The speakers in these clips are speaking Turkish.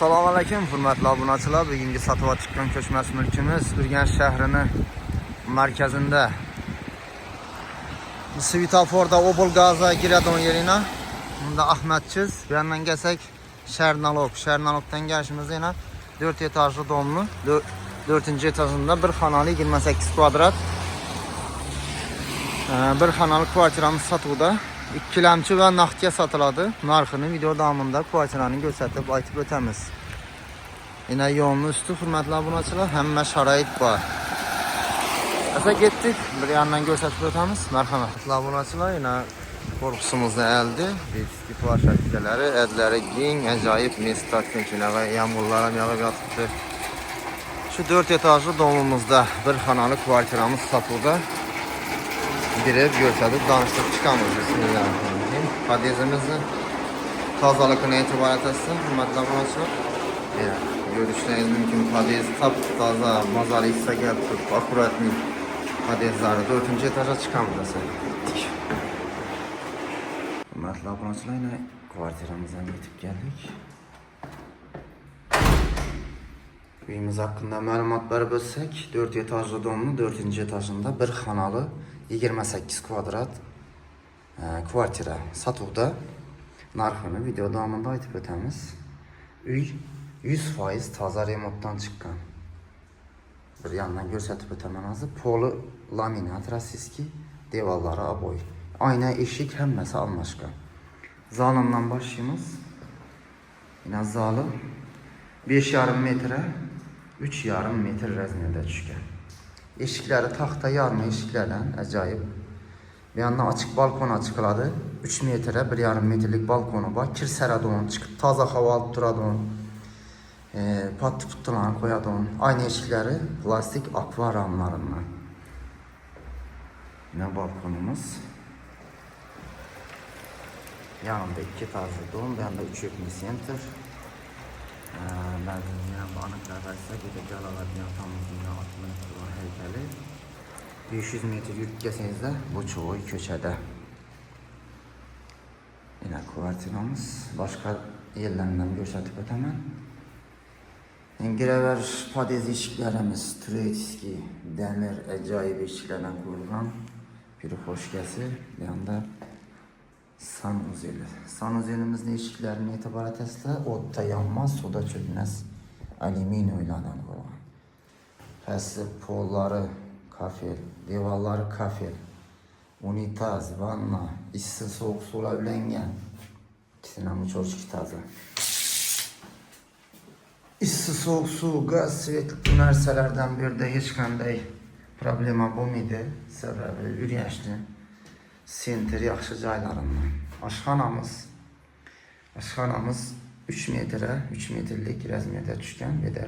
Assalamu alaykum, hurmatli obunachilar. Bugungi sotuvga chiqqan ko'chmas mulkimiz Urganch shahrining markazida. Svetoforda Obol gaza giradigan yerina. Bunda Ahmetçiz. Bu yandan gelsak Şernalok. Şernalokdan gelişimiz yana 4 etajlı domlu. 4. etajında bir xanalı 28 kvadrat. Bir xanalı kvartiramız satıldı. İkilemçi ve naqdga satıladı. Narxını video davamında kvartiranı gösterip aytib ötemiz. Yine yolun üstü hürmetli abunaçılar. Həmmə şarait var. Asa getdik. Bir yandan gösterip ötemiz. Merhametli abunaçılar. Yine korkusumuzda əldi. Viski plaş şəkilləri, ədləri giyin, acayip mestat günçünə və yağmurlara yağıb yatıbdı. Şu 4 etajlı domumuzda bir xanalı kvartiramız satıldı. Bir ev görsədik, danışdıq çıxamız. Bismillahirrahmanirrahim. Podezimizin tazalıqına etibarət etsin. Hürmetli abunaçılar. Görüşleriniz mümkün. Podez taza, mazalı hissə gəlib tutub, akuratlı podezləri 4. etaja çıxamız. Hürmetli abunaçılar, yine kvartiramızdan getib gəldik. Evimiz hakkında məlumatları bölsək, 4 etajlı domlu 4. etajında bir xanalı 28 kvadrat kvartira satıldı. Narxını video davamında aytib ötəmiz. Üy 100% taza remontdan çıxqan. Bir yandan göstərib ötəmən azı. Polu laminat rasiski, devalları aboy. Ayna, eşik həmməsi almaşqa. Zalından başlayımız. Yine zalı 5,5 metre 3,5 metre rəzmində düşkən. Eşikləri taxta yarma eşiklərlə acayip. Bir yandan açık balkona çıkıladı. 3 metre 1,5 metrelik balkonu var. Kir səradon çıxıb taza hava alıp duradon. Patlı putlarını koyadon. Aynı eşikləri plastik akvaryumlarından. Yine balkonumuz. Yanında 2 tarzı don, bir yanda 3 yökümlü center. Benzinliğe banıklardaysa bir de calalar yatamızın altına tutulan heykeli. 500 metre yürüp geçseniz bu çoğu köşede. Yine kvartiramız. Başka yerlerinden gösterip ötemem. Girever padez eşiklerimiz, Treytiski, demir, acayip eşiklerden kurulan bir hoş gesi. Bir yanda sanuzeli. Sanuzelimizin eşiklerine itibaret etse otta yanmaz, suda çökmez. Alüminyumlardan kurulan. Fəsli polları kafel, devalları kafel, unitaz, vanna, isti soğuk suyla ülengen. İkisinden bu çok taze. İsti soğuk su, gaz, svetlik üniversitelerden bir de hiç kanday problema bu mıydı? Sebebi üryaşlı. Center yaxşı caylarından. Aşxanamız 3 metre, 3 metrelik rəzmiyyətə düşkən və də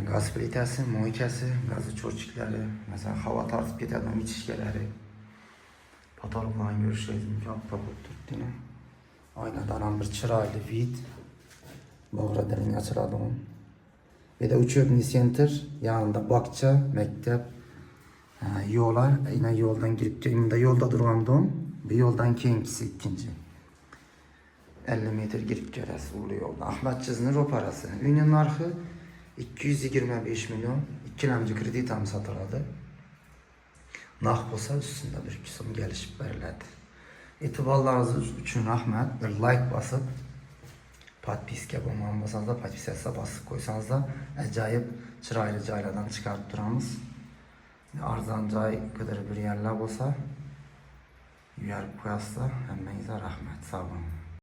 qaz plitəsi, moikəsi, qazı çorçikləri, məsələn, hava tartıb gedədən içişkələri, patologların görüşləyiz mümkün tutduğunu. Aynadan bir çıraylı vid, bağıra dilini açıradığım. Və də 3 yökümlü center, yanında bakça, məktəb, yollar, yine yoldan girip yine yolda durandım. Bir yoldan keyingisi ikinci. 50 metre girip gelesi ulu yolda. Ahmetçiz'in rop arası. Ünün narxı 225 milyon. 2 ləmci kreditam satıladı. Naq olsa üstünde bir kısım gelişip verilədi. Etibarlarınız üçün Ahmet bir like basıp podpiska olmasanız da podpiskaya basıp koysanız da acayip çıraylı cayladan çıkarıp duramız. Arzan cay kadar bir yerler olsa uyarıp koyarsa hemmenize rahmet, sağ olun.